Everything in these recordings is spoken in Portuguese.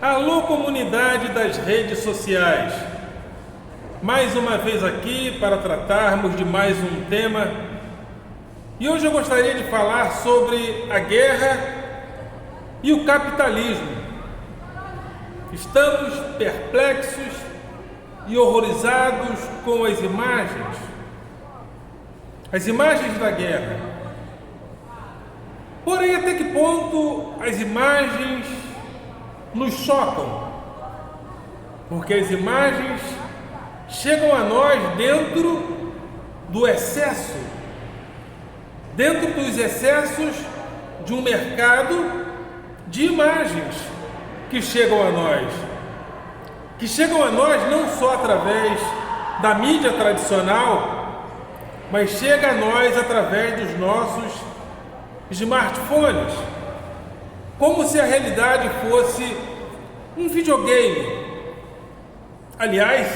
Alô, comunidade das redes sociais! Mais uma vez aqui para tratarmos de mais um tema. E hoje eu gostaria de falar sobre a guerra e o capitalismo. Estamos perplexos e horrorizados com as imagens da guerra. Porém, até que ponto as imagens nos chocam? Porque as imagens chegam a nós dentro do excesso, dentro dos excessos de um mercado de imagens que chegam a nós não só através da mídia tradicional, mas chega a nós através dos nossos smartphones, como se a realidade fosse um videogame. Aliás,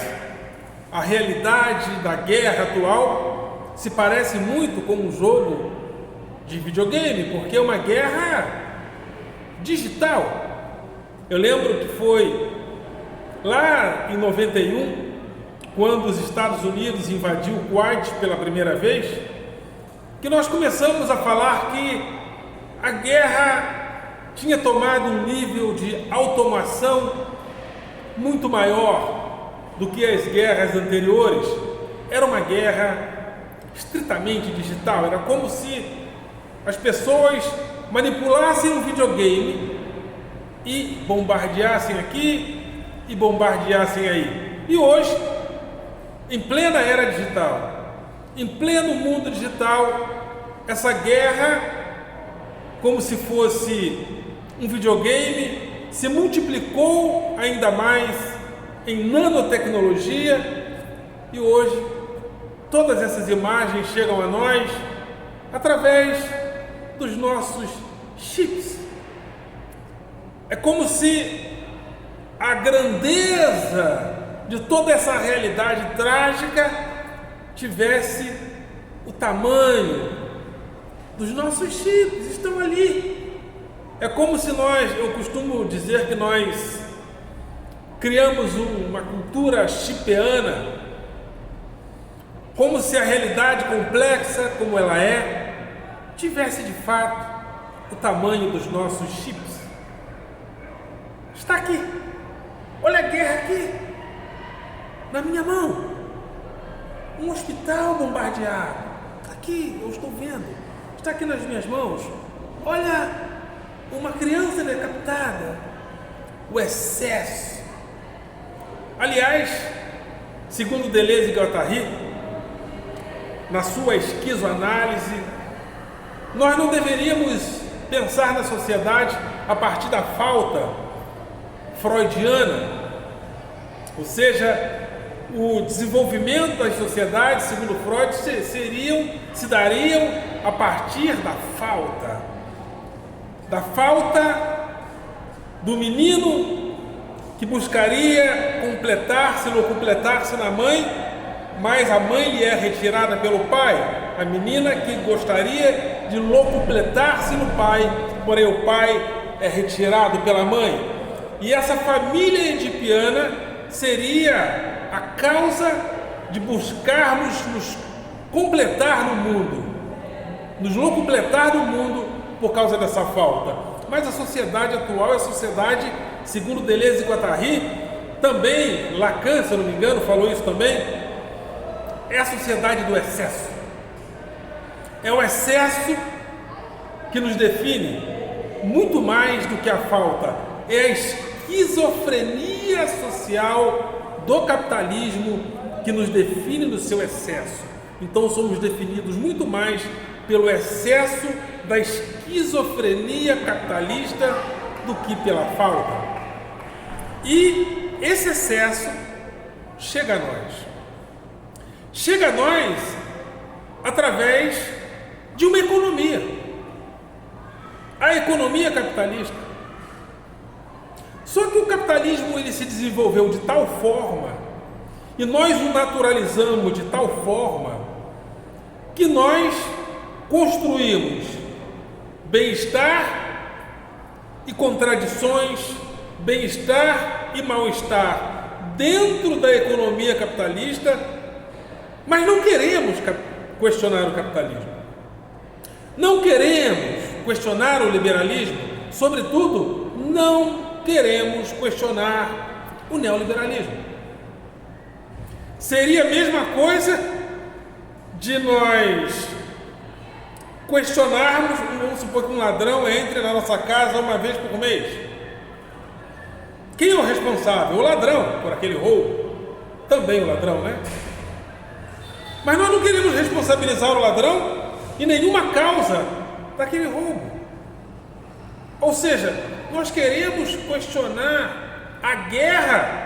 a realidade da guerra atual se parece muito com um jogo de videogame, porque é uma guerra digital. Eu lembro que foi lá em 91, quando os Estados Unidos invadiu o Kuwait pela primeira vez, que nós começamos a falar que a guerra tinha tomado um nível de automação muito maior do que as guerras anteriores. Era uma guerra estritamente digital, era como se as pessoas manipulassem um videogame e bombardeassem aqui e bombardeassem aí. E hoje, em plena era digital, em pleno mundo digital, essa guerra, como se fosse um videogame, se multiplicou ainda mais em nanotecnologia, e hoje todas essas imagens chegam a nós através dos nossos chips. É como se a grandeza de toda essa realidade trágica tivesse o tamanho dos nossos chips, estão ali. É como se eu costumo dizer que nós criamos uma cultura chipiana, como se a realidade complexa como ela é, tivesse de fato o tamanho dos nossos chips. Está aqui, olha a guerra aqui, na minha mão, um hospital bombardeado, aqui eu estou vendo, está aqui nas minhas mãos, olha uma criança decapitada, o excesso. Aliás, segundo Deleuze e Guattari, na sua esquizoanálise, nós não deveríamos pensar na sociedade a partir da falta freudiana, ou seja, o desenvolvimento das sociedades, segundo Freud, se dariam a partir da falta do menino que buscaria completar-se na mãe, mas a mãe lhe é retirada pelo pai, a menina que gostaria de locupletar-se no pai, porém o pai é retirado pela mãe. E essa família edipiana seria a causa de buscarmos nos completar no mundo, nos locupletar no mundo por causa dessa falta. Mas a sociedade atual é a sociedade, segundo Deleuze e Guattari, também Lacan, se eu não me engano, falou isso também, é a sociedade do excesso. É o excesso que nos define muito mais do que a falta. É a esquizofrenia social do capitalismo que nos define no seu excesso. Então somos definidos muito mais pelo excesso da esquizofrenia capitalista do que pela falta. E esse excesso chega a nós. Chega a nós através de uma economia. A economia capitalista. Só que o capitalismo ele se desenvolveu de tal forma e nós o naturalizamos de tal forma que nós construímos bem-estar e contradições bem-estar e mal-estar dentro da economia capitalista, mas não queremos questionar o capitalismo. Não queremos questionar o liberalismo, sobretudo, não queremos questionar o neoliberalismo. Seria a mesma coisa de nós questionarmos, vamos supor que um ladrão entre na nossa casa uma vez por mês. Quem é o responsável? O ladrão por aquele roubo. Também o ladrão, né? Mas nós não queremos responsabilizar o ladrão em nenhuma causa daquele roubo. Ou seja, nós queremos questionar a guerra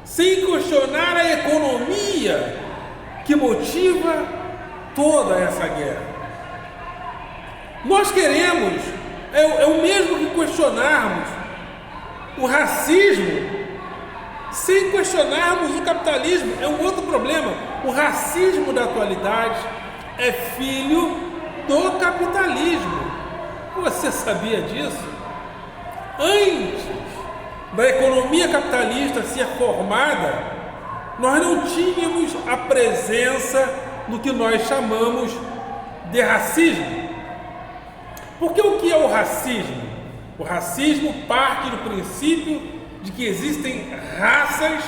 sem questionar a economia que motiva toda essa guerra. Nós queremos, é o mesmo que questionarmos o racismo sem questionarmos o capitalismo. É um outro problema. O racismo da atualidade é filho do capitalismo. Você sabia disso? Antes da economia capitalista ser formada, nós não tínhamos a presença do que nós chamamos de racismo. Porque o que é o racismo? O racismo parte do princípio de que existem raças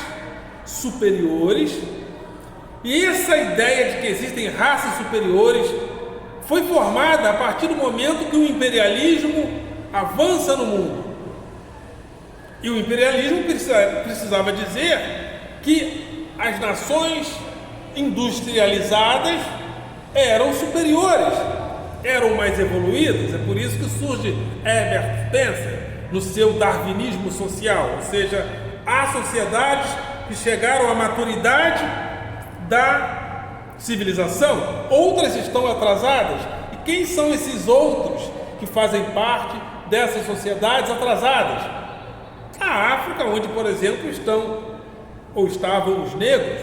superiores, e essa ideia de que existem raças superiores foi formada a partir do momento que o imperialismo avança no mundo. E o imperialismo precisava dizer que as nações industrializadas eram superiores, eram mais evoluídas. É por isso que surge Herbert Spencer no seu darwinismo social, ou seja, há sociedades que chegaram à maturidade da civilização, outras estão atrasadas. E quem são esses outros que fazem parte dessas sociedades atrasadas? A África, onde, por exemplo, estavam os negros,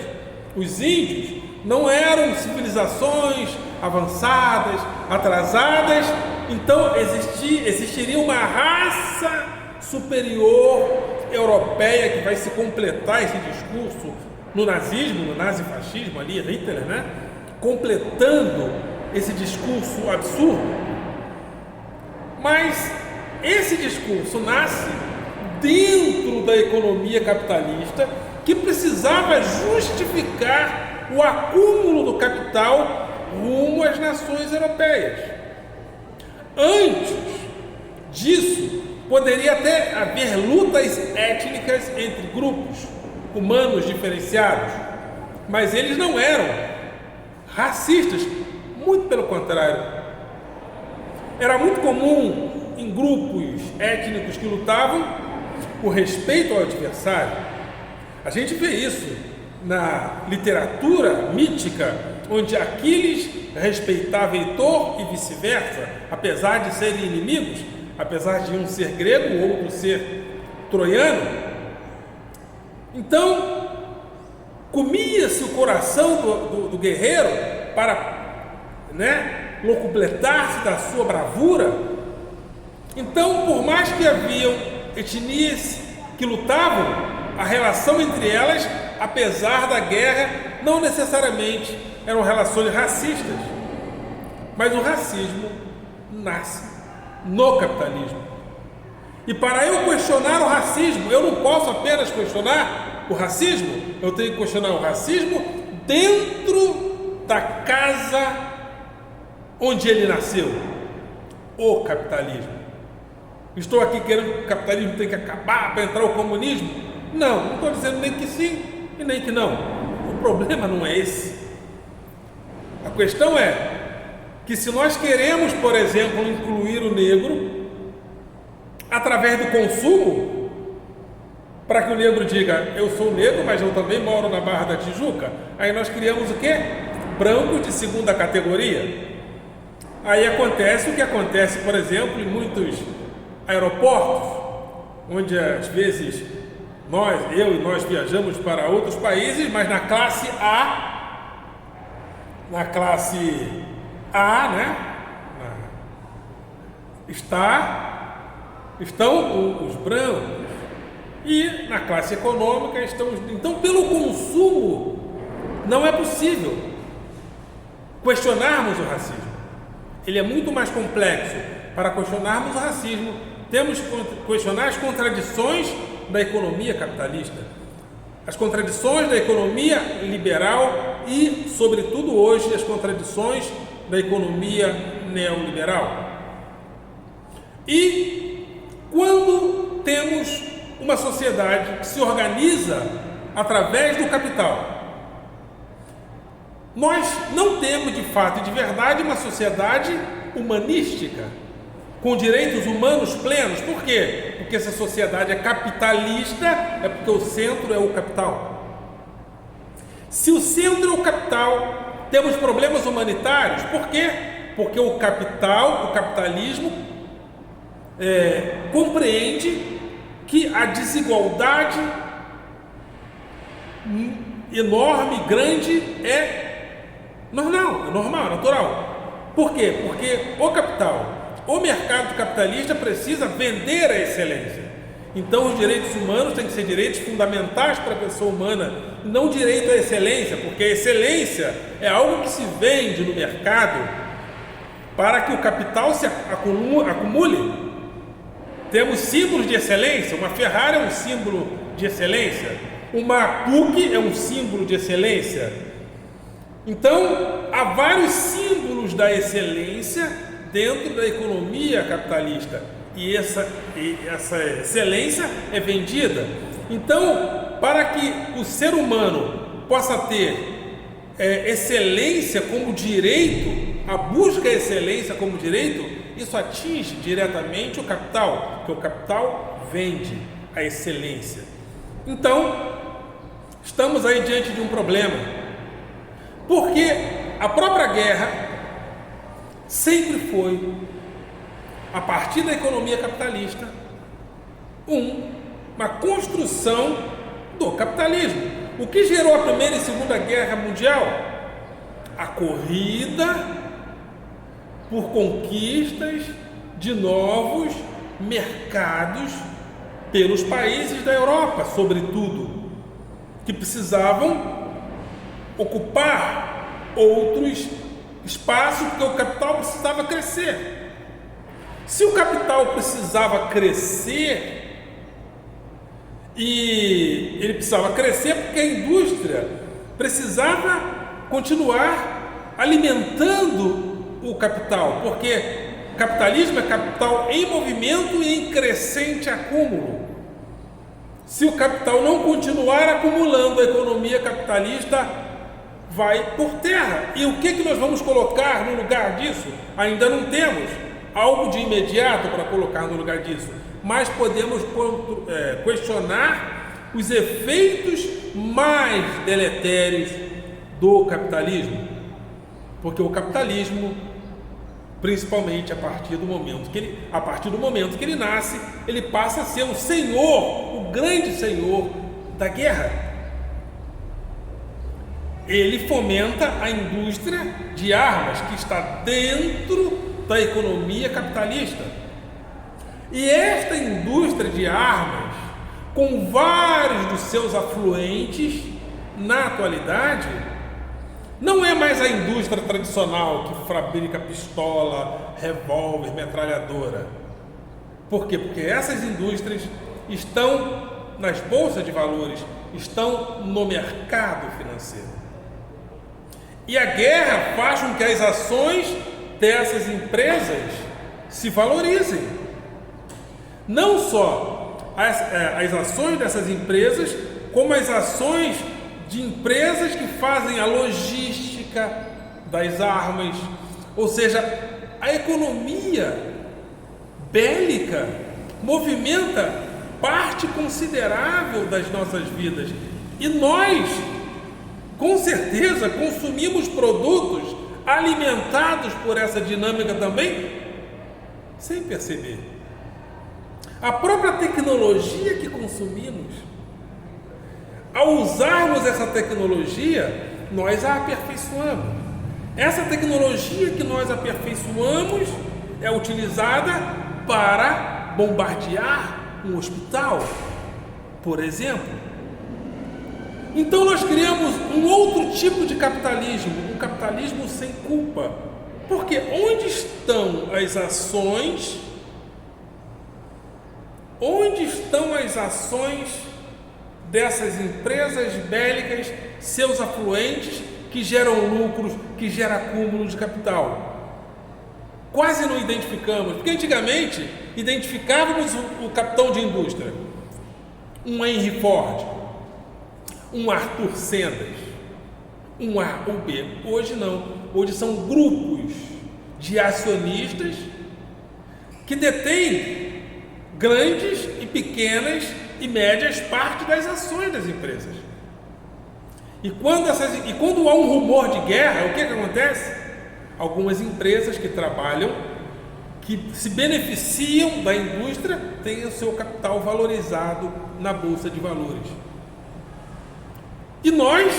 os índios, não eram civilizações avançadas, atrasadas. Então existiria uma raça superior europeia que vai se completar esse discurso no nazismo, no nazifascismo ali, Hitler, né? Completando esse discurso absurdo. Mas esse discurso nasce dentro da economia capitalista, que precisava justificar o acúmulo do capital rumo às nações europeias. Antes disso, poderia até haver lutas étnicas entre grupos humanos diferenciados, mas eles não eram racistas, muito pelo contrário. Era muito comum em grupos étnicos que lutavam o respeito ao adversário. A gente vê isso na literatura mítica, onde Aquiles respeitava Heitor e vice-versa, apesar de serem inimigos, apesar de um ser grego, o outro ser troiano. Então, comia-se o coração do guerreiro para, locupletar-se da sua bravura. Então, por mais que haviam etnias que lutavam, a relação entre elas, apesar da guerra, não necessariamente eram relações racistas. Mas o racismo nasce no capitalismo. E para eu questionar o racismo, eu não posso apenas questionar o racismo, eu tenho que questionar o racismo dentro da casa onde ele nasceu, o capitalismo. Estou aqui querendo que o capitalismo tem que acabar para entrar o comunismo? Não estou dizendo nem que sim e nem que não. O problema não é esse. A questão é que se nós queremos, por exemplo, incluir o negro através do consumo, para que o negro diga, eu sou negro, mas eu também moro na Barra da Tijuca, aí nós criamos o quê? Brancos de segunda categoria. Aí acontece o que acontece, por exemplo, em muitos aeroportos, onde às vezes eu e nós viajamos para outros países, mas na classe A, né? Estão os brancos. E na classe econômica estamos... Então, pelo consumo, não é possível questionarmos o racismo. Ele é muito mais complexo. Para questionarmos o racismo, temos que questionar as contradições da economia capitalista, as contradições da economia liberal e, sobretudo hoje, as contradições da economia neoliberal. E quando temos uma sociedade que se organiza através do capital, nós não temos de fato e de verdade uma sociedade humanística, com direitos humanos plenos. Por quê? Porque essa sociedade é capitalista, é porque o centro é o capital. Se o centro é o capital, temos problemas humanitários. Por quê? Porque o capitalismo compreende que a desigualdade enorme, grande, é normal, natural. Por quê? Porque o mercado capitalista precisa vender a excelência. Então os direitos humanos têm que ser direitos fundamentais para a pessoa humana, não direito à excelência, porque a excelência é algo que se vende no mercado para que o capital se acumule. Temos símbolos de excelência. Uma Ferrari é um símbolo de excelência, uma PUC é um símbolo de excelência. Então há vários símbolos da excelência dentro da economia capitalista, e essa excelência é vendida. Então, para que o ser humano possa ter excelência como direito, a busca da excelência como direito, isso atinge diretamente o capital, porque o capital vende a excelência. Então, estamos aí diante de um problema, porque a própria guerra sempre foi, a partir da economia capitalista, uma construção do capitalismo. O que gerou a Primeira e Segunda Guerra Mundial? A corrida por conquistas de novos mercados pelos países da Europa, sobretudo, que precisavam ocupar outros espaços, porque o capital precisava crescer. Se o capital precisava crescer, e ele precisava crescer porque a indústria precisava continuar alimentando o capital, porque o capitalismo é capital em movimento e em crescente acúmulo. Se o capital não continuar acumulando, a economia capitalista vai por terra. E o que nós vamos colocar no lugar disso? Ainda não temos algo de imediato para colocar no lugar disso, mas podemos questionar os efeitos mais deletérios do capitalismo, porque o capitalismo, principalmente a partir do momento que ele nasce, ele passa a ser o senhor, o grande senhor da guerra. Ele fomenta a indústria de armas que está dentro da economia capitalista. E esta indústria de armas, com vários dos seus afluentes, na atualidade, não é mais a indústria tradicional que fabrica pistola, revólver, metralhadora. Por quê? Porque essas indústrias estão nas bolsas de valores, estão no mercado financeiro. E a guerra faz com que as ações dessas empresas se valorizem. Não só as ações dessas empresas, como as ações de empresas que fazem a logística das armas. Ou seja, a economia bélica movimenta parte considerável das nossas vidas. E nós, com certeza, consumimos produtos alimentados por essa dinâmica também, sem perceber. A própria tecnologia que consumimos, ao usarmos essa tecnologia, nós a aperfeiçoamos. Essa tecnologia que nós aperfeiçoamos é utilizada para bombardear um hospital. por exemplo. Então nós criamos um outro tipo de capitalismo, um capitalismo sem culpa. Porque onde estão as ações? Onde estão as ações dessas empresas bélicas, seus afluentes, que geram lucros, que geram acúmulo de capital? Quase não identificamos, porque antigamente identificávamos o capitão de indústria, um Henry Ford, um Arthur Sendas, um A ou B. Hoje não, hoje são grupos de acionistas que detêm grandes e pequenas e médias partes das ações das empresas. E quando há um rumor de guerra, o que acontece? Algumas empresas que trabalham, que se beneficiam da indústria, têm o seu capital valorizado na Bolsa de Valores. E nós,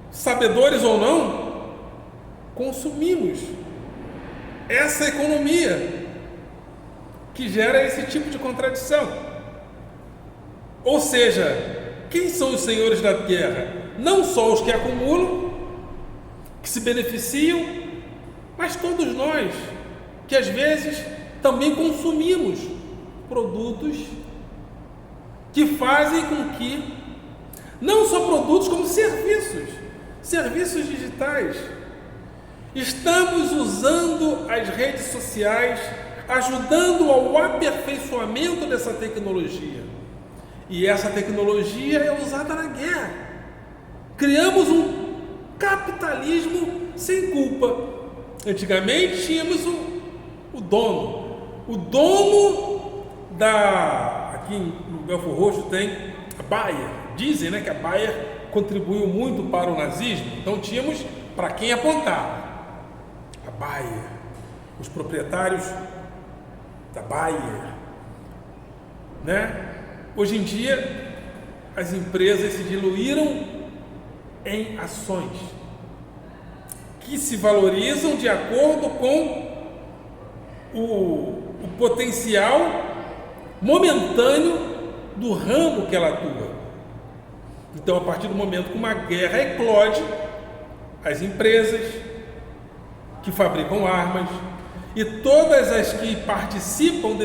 sabedores ou não, consumimos essa economia que gera esse tipo de contradição. Ou seja, quem são os senhores da guerra? Não só os que acumulam, que se beneficiam, mas todos nós, que às vezes também consumimos produtos que fazem com que, não só produtos, como serviços digitais. Estamos usando as redes sociais, ajudando ao aperfeiçoamento dessa tecnologia. E essa tecnologia é usada na guerra. Criamos um capitalismo sem culpa. Antigamente tínhamos o dono aqui no Belfort Roxo tem a Bayer. Dizem, né, que a Bayer contribuiu muito para o nazismo. Então tínhamos para quem apontar. A Bayer, os proprietários da Bayer, né? Hoje em dia as empresas se diluíram em ações que se valorizam de acordo com o potencial momentâneo do ramo que ela atua. Então, a partir do momento que uma guerra eclode, as empresas que fabricam armas e todas as que participam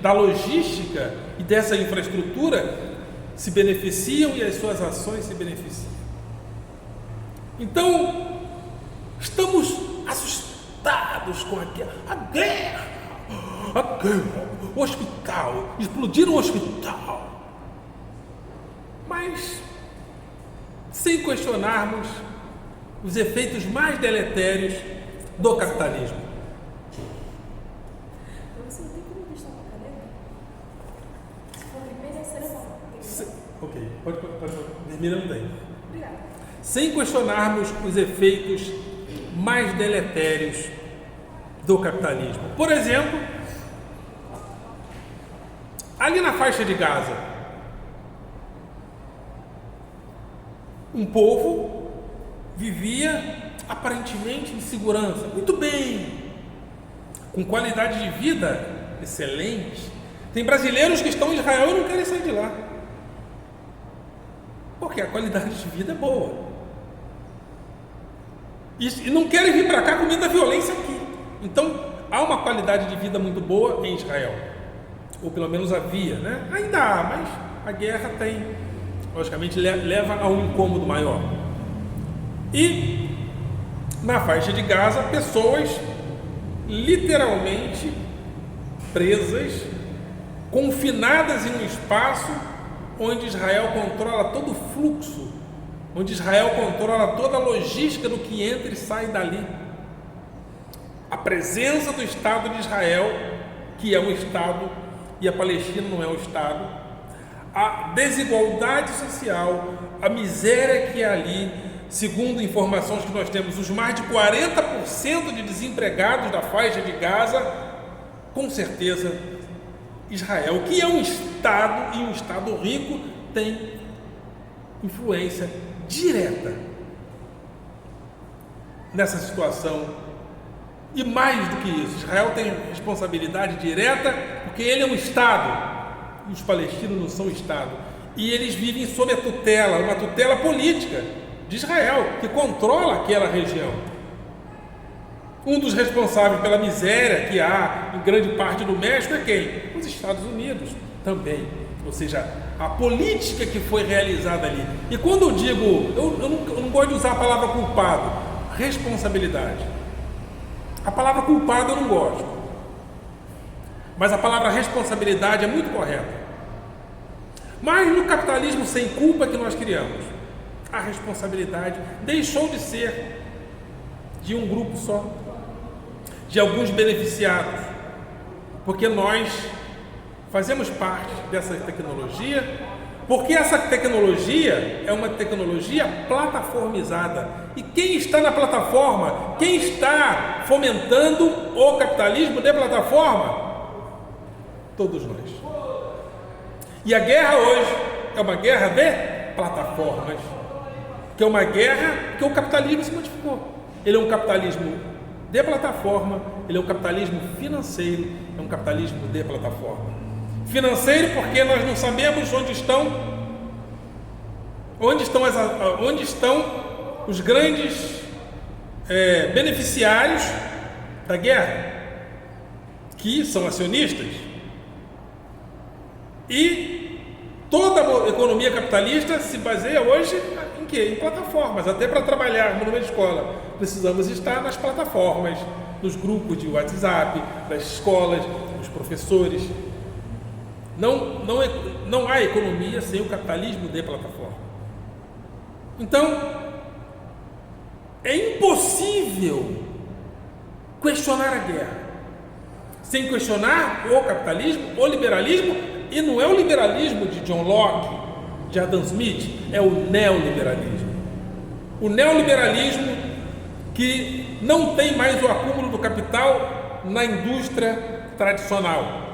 da logística e dessa infraestrutura se beneficiam e as suas ações se beneficiam. Então, estamos assustados com a guerra, o hospital, explodiram o hospital. Mas, sem questionarmos os efeitos mais deletérios do capitalismo. Você não tem como deixar uma caneta? Se for vermelha, você levanta. Ok, pode. Vermelha não tem. Obrigada. Sem questionarmos os efeitos mais deletérios do capitalismo. Por exemplo, ali na faixa de Gaza, um povo vivia aparentemente em segurança, muito bem, com qualidade de vida excelente. Tem brasileiros que estão em Israel e não querem sair de lá, porque a qualidade de vida é boa. E não querem vir para cá com medo da violência aqui. Então, há uma qualidade de vida muito boa em Israel. Ou pelo menos havia, né? Ainda há, mas a guerra logicamente, leva a um incômodo maior. E, na faixa de Gaza, pessoas literalmente presas, confinadas em um espaço onde Israel controla todo o fluxo, onde Israel controla toda a logística do que entra e sai dali. A presença do Estado de Israel, que é um Estado, e a Palestina não é um Estado, a desigualdade social, a miséria que é ali, segundo informações que nós temos, os mais de 40% de desempregados da faixa de Gaza, com certeza Israel, que é um Estado e um Estado rico, tem influência direta nessa situação. E mais do que isso, Israel tem responsabilidade direta porque ele é um Estado e os palestinos não são Estado. E eles vivem sob a tutela, uma tutela política de Israel, que controla aquela região. Um dos responsáveis pela miséria que há em grande parte do México é quem? Os Estados Unidos também. Ou seja, a política que foi realizada ali. E quando eu digo, eu não gosto de usar a palavra culpado, responsabilidade. A palavra culpado eu não gosto. Mas a palavra responsabilidade é muito correta. Mas no capitalismo sem culpa que nós criamos, a responsabilidade deixou de ser de um grupo só, de alguns beneficiados, porque nós fazemos parte dessa tecnologia, porque essa tecnologia é uma tecnologia plataformizada. E quem está na plataforma, quem está fomentando o capitalismo de plataforma? Todos nós. E a guerra hoje é uma guerra de plataformas, que é uma guerra que o capitalismo se modificou. Ele é um capitalismo de plataforma, ele é um capitalismo financeiro, é um capitalismo de plataforma. Financeiro porque nós não sabemos onde estão os grandes beneficiários da guerra, que são acionistas. E toda a economia capitalista se baseia hoje em quê? Em plataformas. Até para trabalhar numa escola, precisamos estar nas plataformas, nos grupos de WhatsApp, das escolas, dos professores. Não há economia sem o capitalismo de plataforma. Então, é impossível questionar a guerra sem questionar o capitalismo, o liberalismo. E não é o liberalismo de John Locke, de Adam Smith, é o neoliberalismo. O neoliberalismo que não tem mais o acúmulo do capital na indústria tradicional,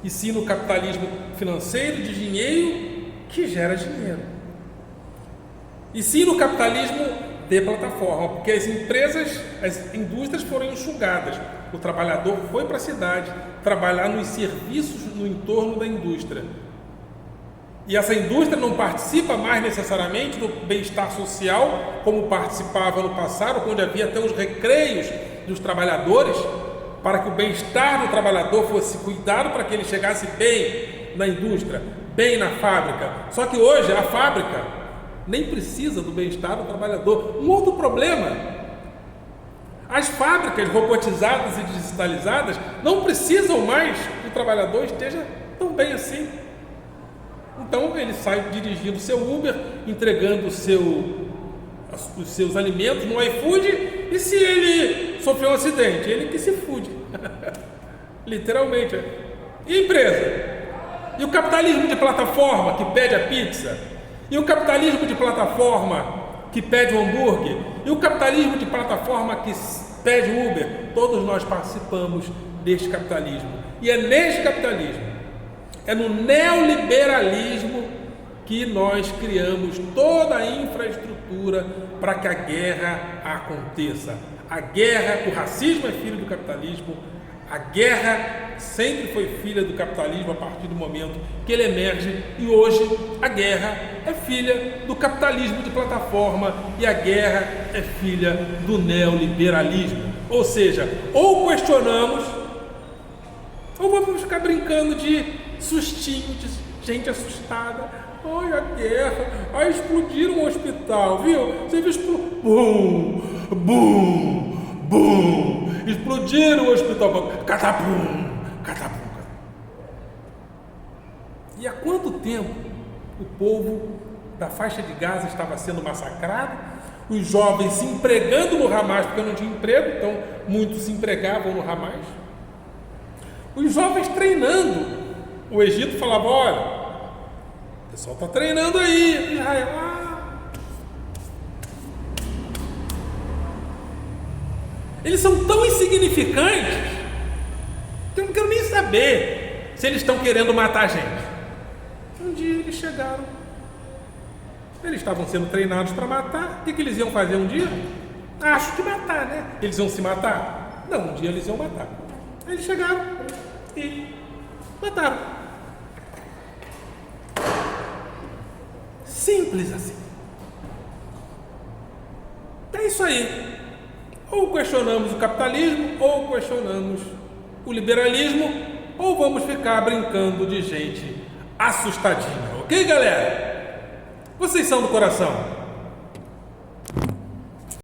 e sim no capitalismo financeiro de dinheiro que gera dinheiro. E sim no capitalismo de plataforma, porque as indústrias foram enxugadas. O trabalhador foi para a cidade trabalhar nos serviços no entorno da indústria. E essa indústria não participa mais necessariamente do bem-estar social como participava no passado, quando havia até os recreios dos trabalhadores, para que o bem-estar do trabalhador fosse cuidado para que ele chegasse bem na indústria, bem na fábrica. Só que hoje a fábrica nem precisa do bem-estar do trabalhador. Um outro problema: as fábricas robotizadas e digitalizadas não precisam mais que o trabalhador esteja tão bem assim. Então ele sai dirigindo o seu Uber, entregando os seus alimentos no iFood, e se ele sofreu um acidente, ele que se fude. Literalmente. E a empresa? E o capitalismo de plataforma que pede a pizza? E o capitalismo de plataforma que pede o hambúrguer? E o capitalismo de plataforma que pede o Uber? Todos nós participamos deste capitalismo. E é neste capitalismo, é no neoliberalismo, que nós criamos toda a infraestrutura para que a guerra aconteça. A guerra, o racismo é filho do capitalismo. A guerra sempre foi filha do capitalismo a partir do momento que ele emerge, e hoje a guerra é filha do capitalismo de plataforma, e a guerra é filha do neoliberalismo. Ou seja, ou questionamos, ou vamos ficar brincando de sustinho, de gente assustada. Ai, a guerra, ai, explodiram um hospital, viu? Você viu explodir? Bum, bum, bum. Explodiram o hospital. Catapum, catapum. E há quanto tempo o povo da faixa de Gaza estava sendo massacrado? Os jovens se empregando no Hamas, porque não tinha emprego, então muitos se empregavam no Hamas. Os jovens treinando. O Egito falava: olha, o pessoal está treinando aí, Israel. Eles são tão insignificantes que eu não quero nem saber se eles estão querendo matar a gente. Um dia eles chegaram, eles estavam sendo treinados para matar. O que eles iam fazer um dia? Acho que matar, né? Eles iam se matar? Não, um dia eles iam matar. Aí eles chegaram e mataram. Simples assim. É isso aí. Ou questionamos o capitalismo, ou questionamos o liberalismo, ou vamos ficar brincando de gente assustadinha. Ok, galera? Vocês são do coração?